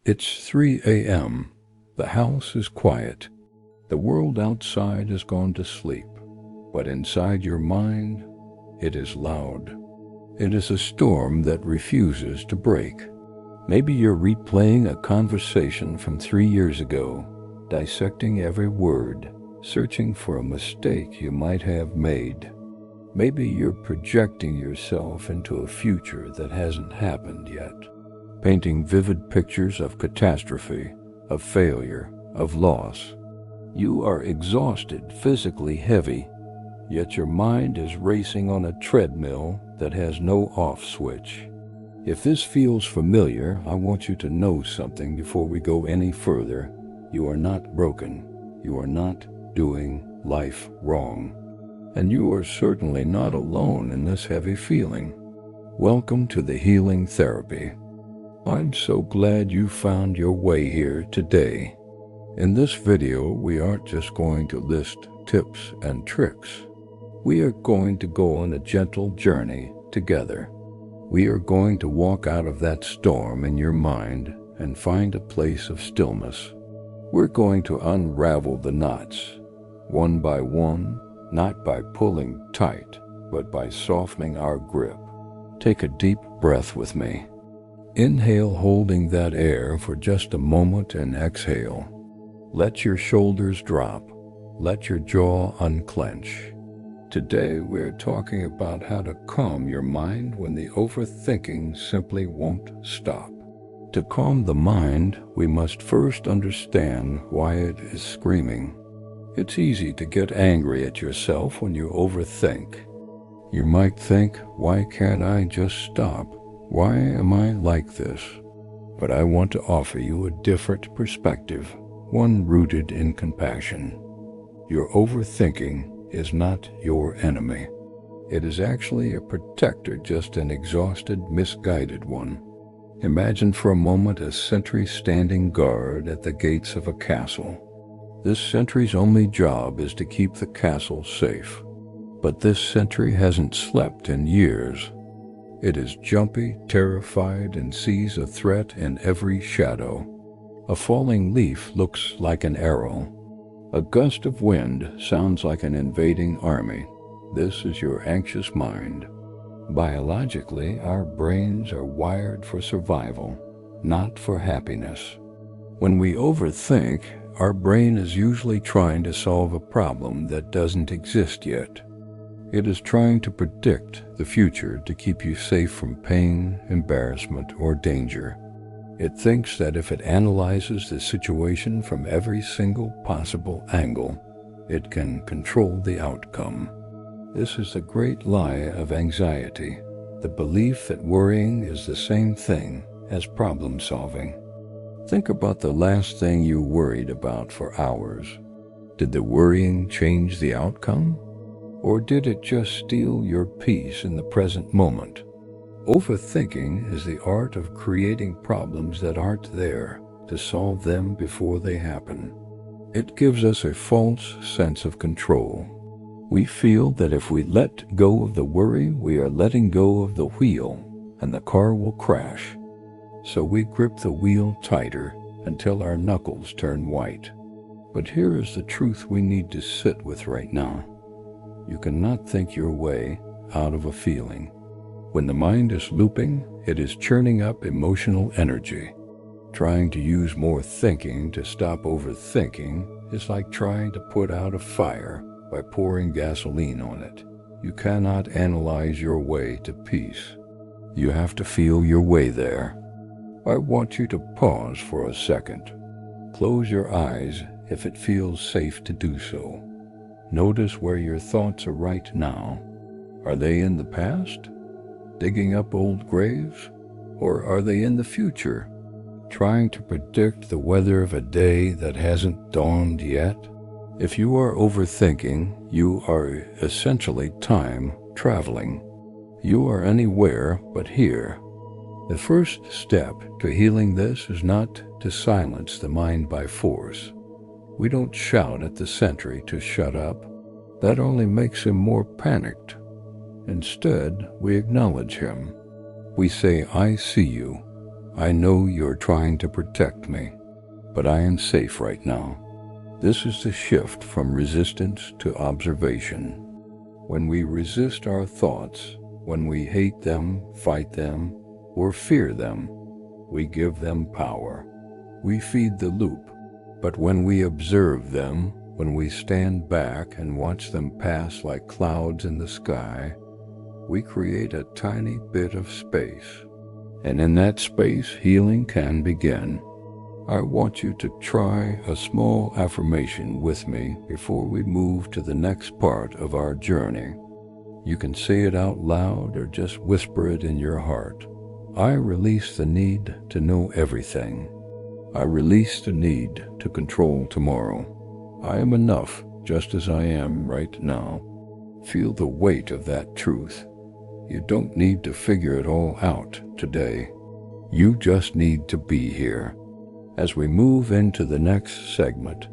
It's 3 a.m. The house is quiet. The world outside has gone to sleep. But inside your mind, it is loud. It is a storm that refuses to break. Maybe you're replaying a conversation from 3 years ago, dissecting every word, searching for a mistake you might have made. Maybe you're projecting yourself into a future that hasn't happened yet, painting vivid pictures of catastrophe, of failure, of loss. You are exhausted, physically heavy, yet your mind is racing on a treadmill that has no off switch. If this feels familiar, I want you to know something before we go any further. You are not broken. You are not doing life wrong. And you are certainly not alone in this heavy feeling. Welcome to the Healing Therapy. I'm so glad you found your way here today. In this video, we aren't just going to list tips and tricks. We are going to go on a gentle journey together. We are going to walk out of that storm in your mind and find a place of stillness. We're going to unravel the knots, one by one, not by pulling tight, but by softening our grip. Take a deep breath with me. Inhale, holding that air for just a moment, and exhale. Let your shoulders drop. Let your jaw unclench. Today, we're talking about how to calm your mind when the overthinking simply won't stop. To calm the mind, we must first understand why it is screaming. It's easy to get angry at yourself when you overthink. You might think, why can't I just stop? Why am I like this? But I want to offer you a different perspective, one rooted in compassion. Your overthinking is not your enemy. It is actually a protector, just an exhausted, misguided one. Imagine for a moment a sentry standing guard at the gates of a castle. This sentry's only job is to keep the castle safe. But this sentry hasn't slept in years. It is jumpy, terrified, and sees a threat in every shadow. A falling leaf looks like an arrow. A gust of wind sounds like an invading army. This is your anxious mind. Biologically, our brains are wired for survival, not for happiness. When we overthink, our brain is usually trying to solve a problem that doesn't exist yet. It is trying to predict the future to keep you safe from pain, embarrassment, or danger. It thinks that if it analyzes the situation from every single possible angle, it can control the outcome. This is the great lie of anxiety, the belief that worrying is the same thing as problem solving. Think about the last thing you worried about for hours. Did the worrying change the outcome? Or did it just steal your peace in the present moment? Overthinking is the art of creating problems that aren't there, to solve them before they happen. It gives us a false sense of control. We feel that if we let go of the worry, we are letting go of the wheel, and the car will crash. So we grip the wheel tighter until our knuckles turn white. But here is the truth we need to sit with right now. You cannot think your way out of a feeling. When the mind is looping, it is churning up emotional energy. Trying to use more thinking to stop overthinking is like trying to put out a fire by pouring gasoline on it. You cannot analyze your way to peace. You have to feel your way there. I want you to pause for a second. Close your eyes if it feels safe to do so. Notice where your thoughts are right now. Are they in the past? Digging up old graves? Or are they in the future, trying to predict the weather of a day that hasn't dawned yet? If you are overthinking, you are essentially time traveling. You are anywhere but here. The first step to healing this is not to silence the mind by force. We don't shout at the sentry to shut up. That only makes him more panicked. Instead, we acknowledge him. We say, I see you. I know you're trying to protect me, but I am safe right now. This is the shift from resistance to observation. When we resist our thoughts, when we hate them, fight them, or fear them, we give them power. We feed the loop. But when we observe them, when we stand back and watch them pass like clouds in the sky, we create a tiny bit of space. And in that space, healing can begin. I want you to try a small affirmation with me before we move to the next part of our journey. You can say it out loud or just whisper it in your heart. I release the need to know everything. I release the need to control tomorrow. I am enough just as I am right now. Feel the weight of that truth. You don't need to figure it all out today. You just need to be here. As we move into the next segment,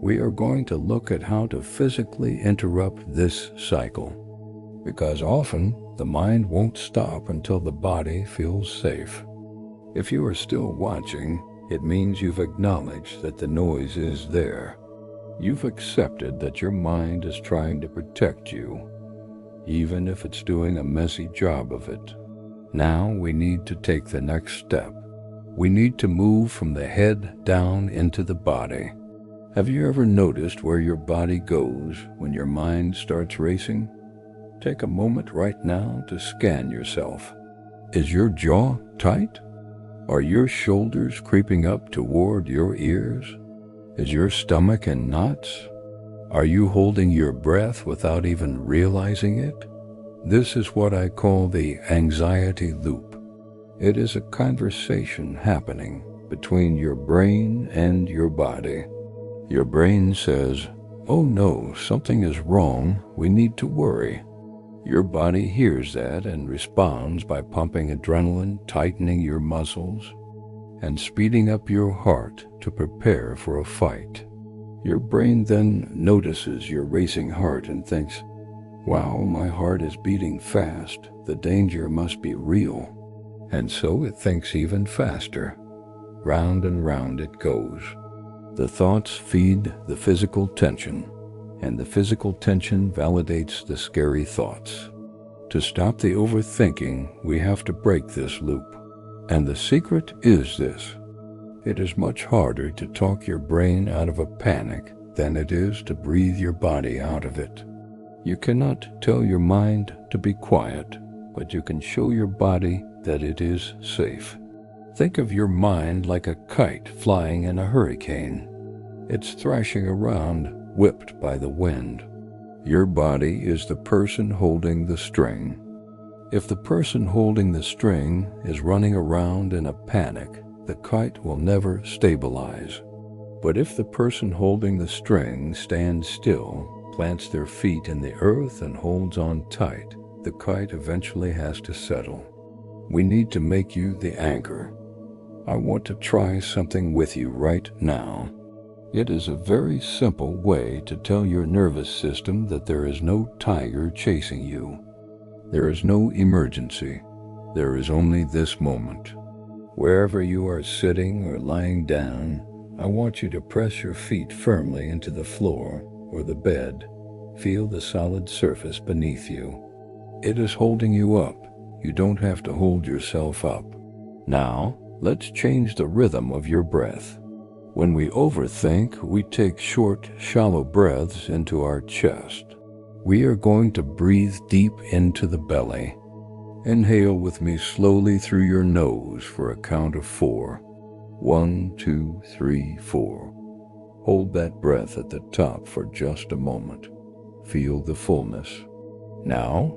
we are going to look at how to physically interrupt this cycle. Because often, the mind won't stop until the body feels safe. If you are still watching, it means you've acknowledged that the noise is there. You've accepted that your mind is trying to protect you, even if it's doing a messy job of it. Now we need to take the next step. We need to move from the head down into the body. Have you ever noticed where your body goes when your mind starts racing? Take a moment right now to scan yourself. Is your jaw tight? Are your shoulders creeping up toward your ears? Is your stomach in knots? Are you holding your breath without even realizing it? This is what I call the anxiety loop. It is a conversation happening between your brain and your body. Your brain says, "Oh no, something is wrong, we need to worry." Your body hears that and responds by pumping adrenaline, tightening your muscles, and speeding up your heart to prepare for a fight. Your brain then notices your racing heart and thinks, "Wow, my heart is beating fast, the danger must be real." And so it thinks even faster. Round and round it goes. The thoughts feed the physical tension, and the physical tension validates the scary thoughts. To stop the overthinking, we have to break this loop. And the secret is this. It is much harder to talk your brain out of a panic than it is to breathe your body out of it. You cannot tell your mind to be quiet, but you can show your body that it is safe. Think of your mind like a kite flying in a hurricane. It's thrashing around, whipped by the wind. Your body is the person holding the string. If the person holding the string is running around in a panic, the kite will never stabilize. But if the person holding the string stands still, plants their feet in the earth and holds on tight, the kite eventually has to settle. We need to make you the anchor. I want to try something with you right now. It is a very simple way to tell your nervous system that there is no tiger chasing you. There is no emergency. There is only this moment. Wherever you are sitting or lying down, I want you to press your feet firmly into the floor or the bed. Feel the solid surface beneath you. It is holding you up. You don't have to hold yourself up. Now, let's change the rhythm of your breath. When we overthink, we take short, shallow breaths into our chest. We are going to breathe deep into the belly. Inhale with me slowly through your nose for a count of 4. 1, 2, 3, 4. Hold that breath at the top for just a moment. Feel the fullness. Now,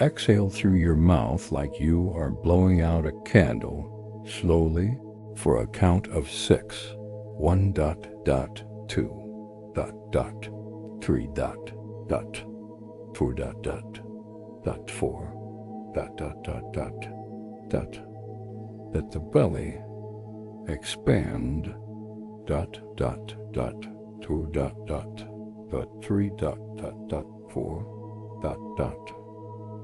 exhale through your mouth like you are blowing out a candle, slowly for a count of 6. 1 dot dot 2 dot dot 3 dot dot 4 dot dot dot 4 dot dot dot dot dot. Let the belly expand. Dot dot dot 2 dot dot dot 3 dot dot dot 4 dot dot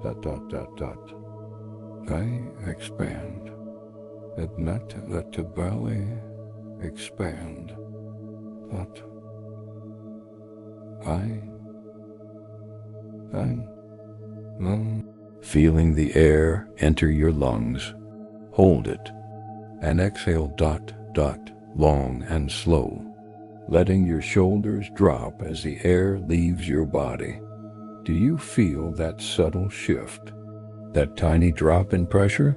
dot dot dot dot. I expand. and let the belly expand. But I, feeling the air enter your lungs. Hold it and exhale long and slow, letting your shoulders drop as the air leaves your body. Do you feel that subtle shift? That tiny drop in pressure?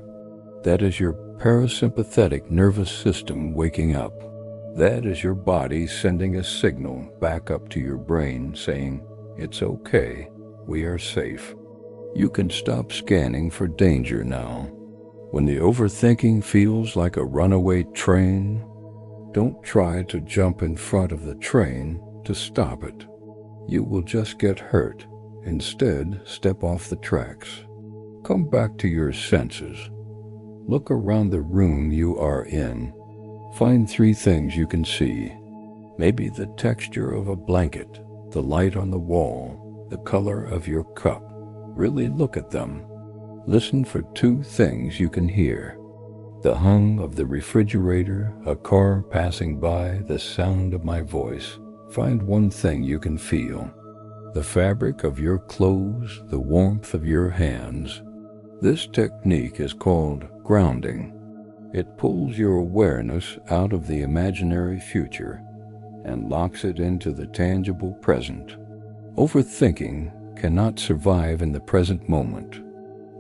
That is your parasympathetic nervous system waking up. That is your body sending a signal back up to your brain saying, "It's okay, we are safe." You can stop scanning for danger now. When the overthinking feels like a runaway train, don't try to jump in front of the train to stop it. You will just get hurt. Instead, step off the tracks. Come back to your senses. Look around the room you are in. Find 3 things you can see. Maybe the texture of a blanket, the light on the wall, the color of your cup. Really look at them. Listen for 2 things you can hear. The hum of the refrigerator, a car passing by, the sound of my voice. Find 1 thing you can feel. The fabric of your clothes, the warmth of your hands. This technique is called grounding. It pulls your awareness out of the imaginary future and locks it into the tangible present. Overthinking cannot survive in the present moment.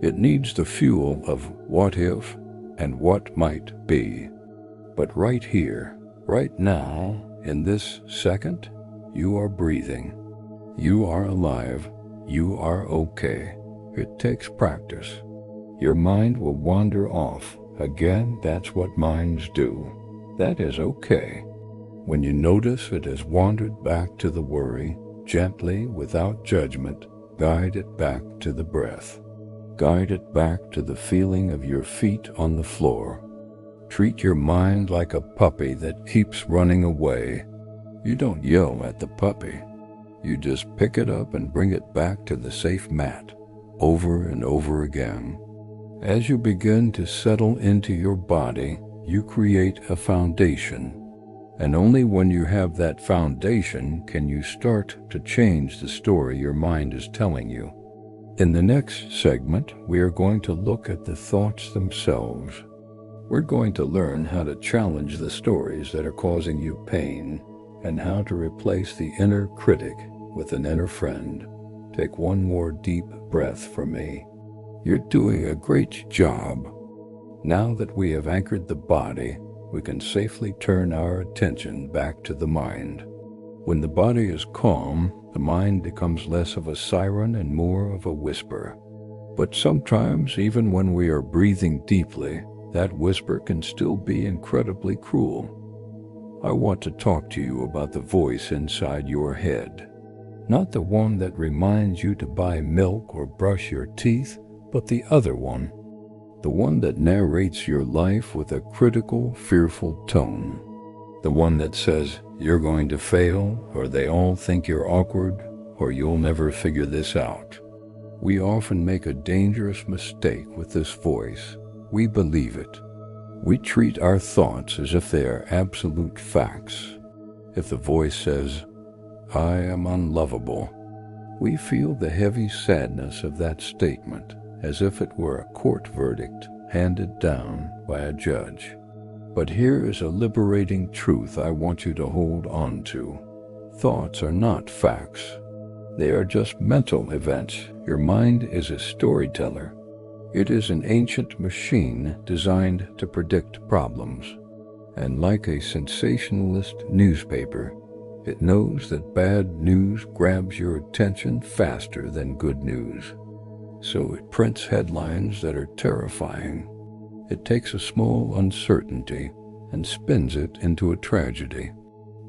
It needs the fuel of what if and what might be. But right here, right now, in this second, you are breathing. You are alive. You are okay. It takes practice. Your mind will wander off. Again, that's what minds do. That is okay. When you notice it has wandered back to the worry, gently, without judgment, guide it back to the breath. Guide it back to the feeling of your feet on the floor. Treat your mind like a puppy that keeps running away. You don't yell at the puppy. You just pick it up and bring it back to the safe mat, over and over again. As you begin to settle into your body, you create a foundation. And only when you have that foundation can you start to change the story your mind is telling you. In the next segment, we are going to look at the thoughts themselves. We're going to learn how to challenge the stories that are causing you pain and how to replace the inner critic with an inner friend. Take 1 more deep breath for me. You're doing a great job. Now that we have anchored the body, we can safely turn our attention back to the mind. When the body is calm, the mind becomes less of a siren and more of a whisper. But sometimes, even when we are breathing deeply, that whisper can still be incredibly cruel. I want to talk to you about the voice inside your head. Not the one that reminds you to buy milk or brush your teeth, but the other one. The one that narrates your life with a critical, fearful tone. The one that says, "You're going to fail," or "They all think you're awkward," or "You'll never figure this out." We often make a dangerous mistake with this voice. We believe it. We treat our thoughts as if they are absolute facts. If the voice says, "I am unlovable," we feel the heavy sadness of that statement as if it were a court verdict handed down by a judge. But here is a liberating truth I want you to hold on to. Thoughts are not facts. They are just mental events. Your mind is a storyteller. It is an ancient machine designed to predict problems. And like a sensationalist newspaper, it knows that bad news grabs your attention faster than good news. So it prints headlines that are terrifying. It takes a small uncertainty and spins it into a tragedy.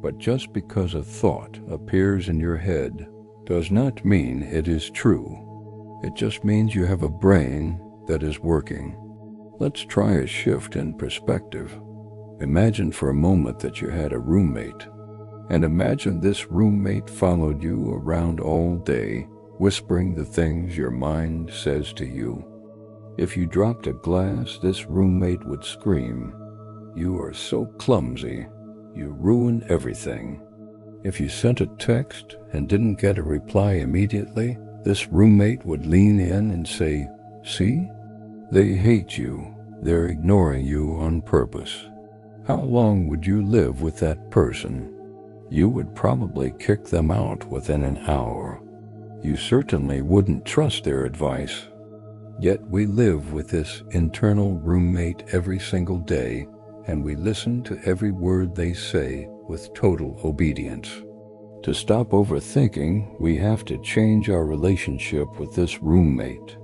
But just because a thought appears in your head does not mean it is true. It just means you have a brain that is working. Let's try a shift in perspective. Imagine for a moment that you had a roommate. And imagine this roommate followed you around all day, whispering the things your mind says to you. If you dropped a glass, this roommate would scream, "You are so clumsy. You ruin everything." If you sent a text and didn't get a reply immediately, this roommate would lean in and say, "See? They hate you. They're ignoring you on purpose." How long would you live with that person? You would probably kick them out within an hour. You certainly wouldn't trust their advice. Yet we live with this internal roommate every single day, and we listen to every word they say with total obedience. To stop overthinking, we have to change our relationship with this roommate.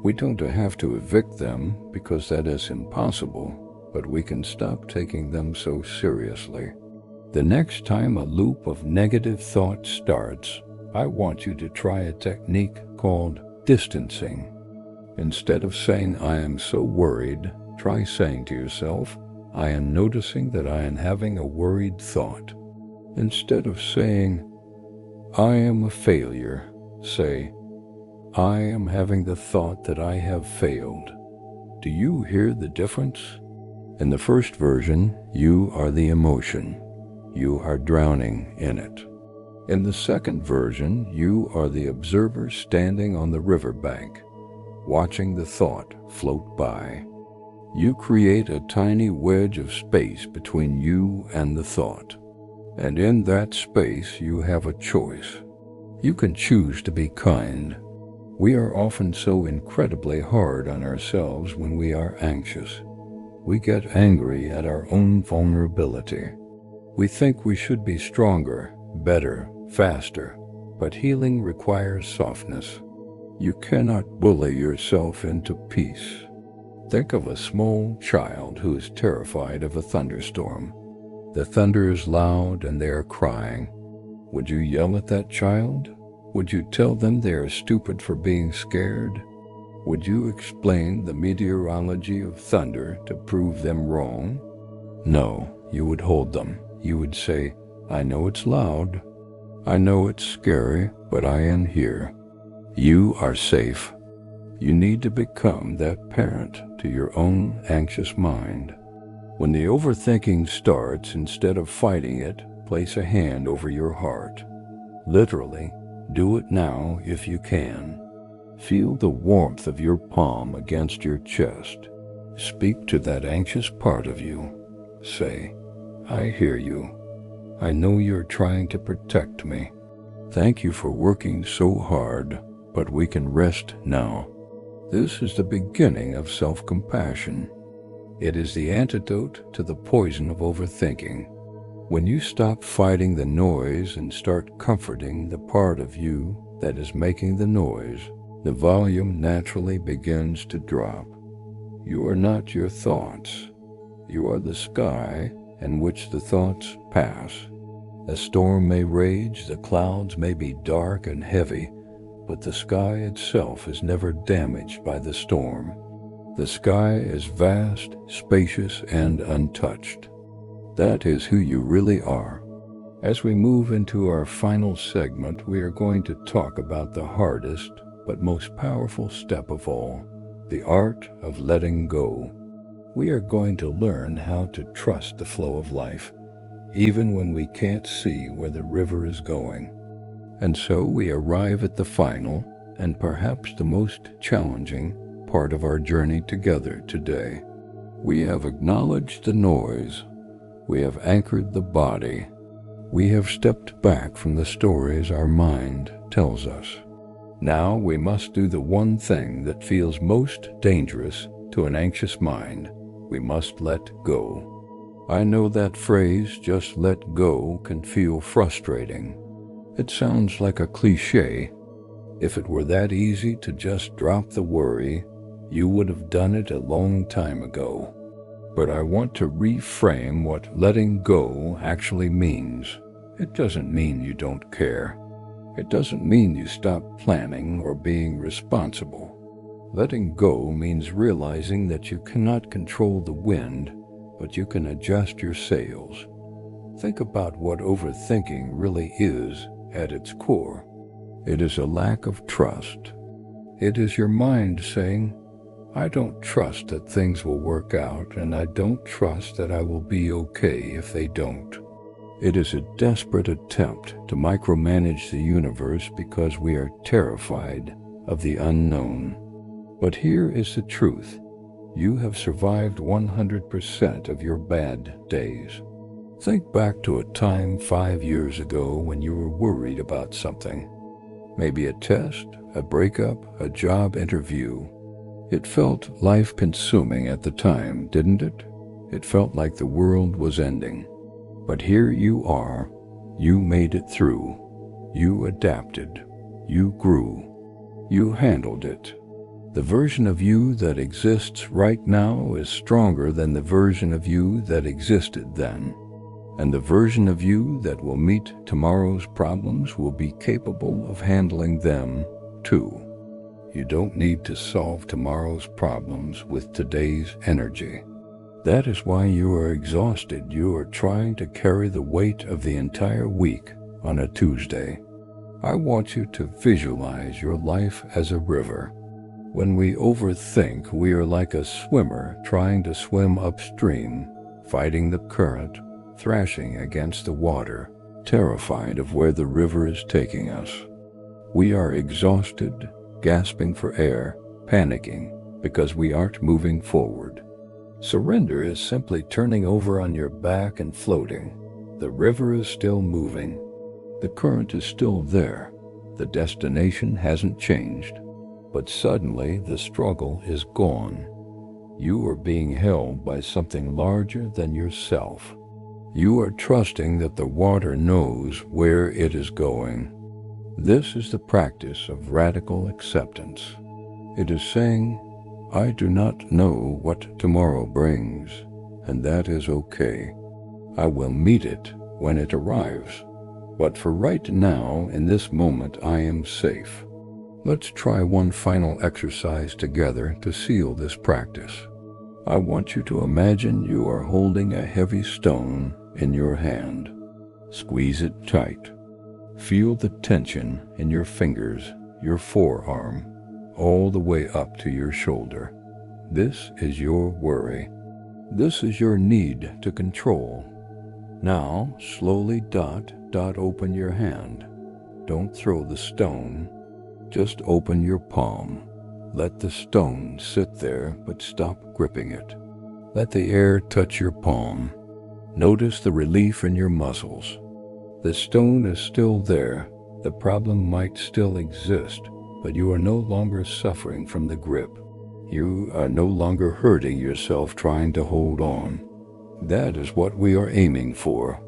We don't have to evict them because that is impossible, but we can stop taking them so seriously. The next time a loop of negative thought starts, I want you to try a technique called distancing. Instead of saying, "I am so worried," try saying to yourself, "I am noticing that I am having a worried thought." Instead of saying, "I am a failure," say, "I am having the thought that I have failed." Do you hear the difference? In the first version, you are the emotion. You are drowning in it. In the second version, you are the observer standing on the riverbank, watching the thought float by. You create a tiny wedge of space between you and the thought. And in that space, you have a choice. You can choose to be kind. We are often so incredibly hard on ourselves when we are anxious. We get angry at our own vulnerability. We think we should be stronger, better, faster, but healing requires softness. You cannot bully yourself into peace. Think of a small child who is terrified of a thunderstorm. The thunder is loud and they are crying. Would you yell at that child? Would you tell them they are stupid for being scared? Would you explain the meteorology of thunder to prove them wrong? No, you would hold them. You would say, "I know it's loud. I know it's scary, but I am here. You are safe." You need to become that parent to your own anxious mind. When the overthinking starts, instead of fighting it, place a hand over your heart. Literally, do it now if you can. Feel the warmth of your palm against your chest. Speak to that anxious part of you. Say, "I hear you. I know you're trying to protect me. Thank you for working so hard, but we can rest now." This is the beginning of self-compassion. It is the antidote to the poison of overthinking. When you stop fighting the noise and start comforting the part of you that is making the noise, the volume naturally begins to drop. You are not your thoughts. You are the sky in which the thoughts pass. A storm may rage, the clouds may be dark and heavy, but the sky itself is never damaged by the storm. The sky is vast, spacious, and untouched. That is who you really are. As we move into our final segment, we are going to talk about the hardest but most powerful step of all, the art of letting go. We are going to learn how to trust the flow of life, even when we can't see where the river is going. And so we arrive at the final, and perhaps the most challenging, part of our journey together today. We have acknowledged the noise. We have anchored the body. We have stepped back from the stories our mind tells us. Now we must do the one thing that feels most dangerous to an anxious mind. We must let go. I know that phrase, "just let go," can feel frustrating. It sounds like a cliche. If it were that easy to just drop the worry, you would have done it a long time ago. But I want to reframe what letting go actually means. It doesn't mean you don't care. It doesn't mean you stop planning or being responsible. Letting go means realizing that you cannot control the wind, but you can adjust your sails. Think about what overthinking really is at its core. It is a lack of trust. It is your mind saying, I don't trust that things will work out, and I don't trust that I will be okay if they don't. It is a desperate attempt to micromanage the universe because we are terrified of the unknown. But here is the truth. You have survived 100% of your bad days. Think back to a time 5 years ago when you were worried about something. Maybe a test, a breakup, a job interview. It felt life-consuming at the time, didn't it? It felt like the world was ending. But here you are. You made it through. You adapted. You grew. You handled it. The version of you that exists right now is stronger than the version of you that existed then. And the version of you that will meet tomorrow's problems will be capable of handling them, too. You don't need to solve tomorrow's problems with today's energy. That is why you are exhausted. You are trying to carry the weight of the entire week on a Tuesday. I want you to visualize your life as a river. When we overthink, we are like a swimmer trying to swim upstream, fighting the current, thrashing against the water, terrified of where the river is taking us. We are exhausted, gasping for air, panicking because we aren't moving forward. Surrender is simply turning over on your back and floating. The river is still moving. The current is still there. The destination hasn't changed. But suddenly the struggle is gone. You are being held by something larger than yourself. You are trusting that the water knows where it is going. This is the practice of radical acceptance. It is saying, I do not know what tomorrow brings, and that is okay. I will meet it when it arrives. But for right now, in this moment, I am safe. Let's try one final exercise together to seal this practice. I want you to imagine you are holding a heavy stone in your hand. Squeeze it tight. Feel the tension in your fingers, your forearm, all the way up to your shoulder. This is your worry. This is your need to control. Now, slowly dot open your hand. Don't throw the stone. Just open your palm. Let the stone sit there, but stop gripping it. Let the air touch your palm. Notice the relief in your muscles. The stone is still there. The problem might still exist, but you are no longer suffering from the grip. You are no longer hurting yourself trying to hold on. That is what we are aiming for.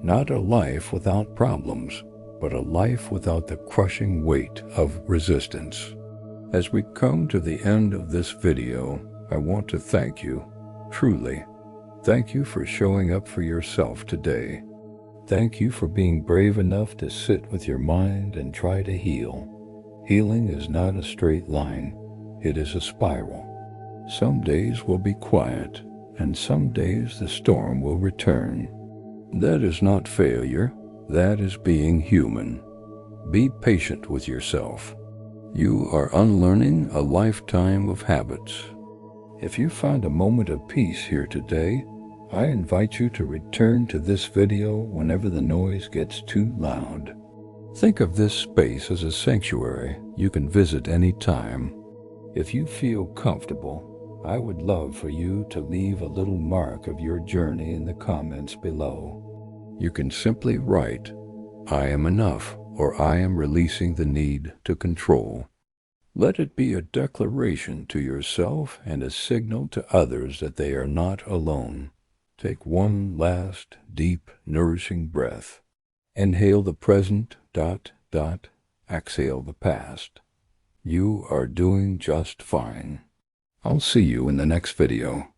Not a life without problems, but a life without the crushing weight of resistance. As we come to the end of this video, I want to thank you, truly. Thank you for showing up for yourself today. Thank you for being brave enough to sit with your mind and try to heal. Healing is not a straight line. It is a spiral. Some days will be quiet, and some days the storm will return. That is not failure. That is being human. Be patient with yourself. You are unlearning a lifetime of habits. If you found a moment of peace here today, I invite you to return to this video whenever the noise gets too loud. Think of this space as a sanctuary you can visit any time. If you feel comfortable, I would love for you to leave a little mark of your journey in the comments below. You can simply write, I am enough, or I am releasing the need to control. Let it be a declaration to yourself and a signal to others that they are not alone. Take one last, deep, nourishing breath. Inhale the present, exhale the past. You are doing just fine. I'll see you in the next video.